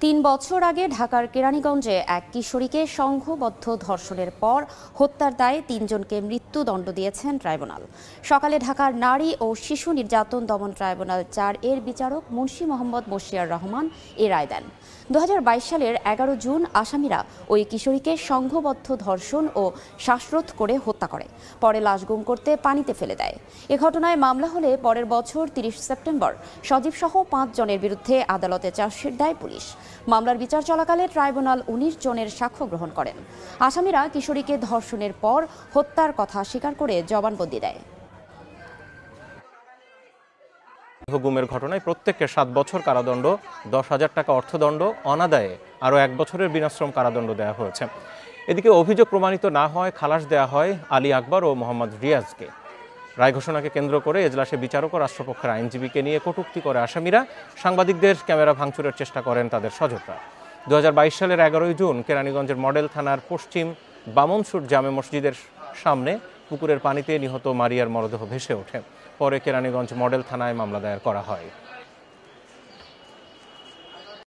৩ বছর আগে ঢাকার কেরানীগঞ্জে এক কিশোরীকে সংঘবদ্ধ ধর্ষণের পর হত্যার দায়ে ৩ জনকে মৃত্যুদণ্ড দিয়েছেন ট্রাইব্যুনাল। সকালে ঢাকার নারী ও শিশু নির্যাতন দমন ট্রাইব্যুনাল ৪ এর বিচারক মুন্সি মোহাম্মদ মশিয়ার রহমান এ রায় দেন। ২০২২ সালের ১১ জুন আসামিরা ওই কিশোরীকে সংঘবদ্ধ ধর্ষণ ও শ্বাসরোধ করে হত্যা করে, পরে লাশ গুম করতে পানিতে ফেলে দেয়। এ ঘটনায় মামলা হলে পরের বছর ৩০ সেপ্টেম্বর সজীবসহ ৫ জনের বিরুদ্ধে আদালতে চার্জশিট দেয় পুলিশ। মামলার বিচার চলাকালে ট্রাইব্যুনাল ১৯ জনের সাক্ষ্য গ্রহণ করেন। আসামিরা কিশোরীকে ধর্ষণের পর হত্যার কথা স্বীকার করে জবানবন্দি দেয়। গুমের ঘটনায় প্রত্যেককে ৭ বছর কারাদণ্ড, ১০,০০০ টাকা অর্থদণ্ড, অনাদায়ে আরও ১ বছরের বিনাশ্রম কারাদণ্ড দেওয়া হয়েছে। এদিকে অভিযোগ প্রমাণিত না হয় খালাস দেওয়া হয় আলী আকবর ও মোহাম্মদ রিয়াজকে। রায় ঘোষণাকে কেন্দ্র করে এজলাসে বিচারক ও রাষ্ট্রপক্ষের আইনজীবীকে নিয়ে কটূক্তি করে আসামিরা। সাংবাদিকদের ক্যামেরা ভাঙচুরের চেষ্টা করেন তাদের স্বজনরা। ২০২২ সালের ১১ জুন কেরানীগঞ্জের মডেল থানার পশ্চিম বামনসুর জামে মসজিদের সামনে পুকুরের পানিতে নিহত মারিয়ার মরদেহ ভেসে ওঠে। পরে কেরানীগঞ্জ মডেল থানায় মামলা দায়ের করা হয়।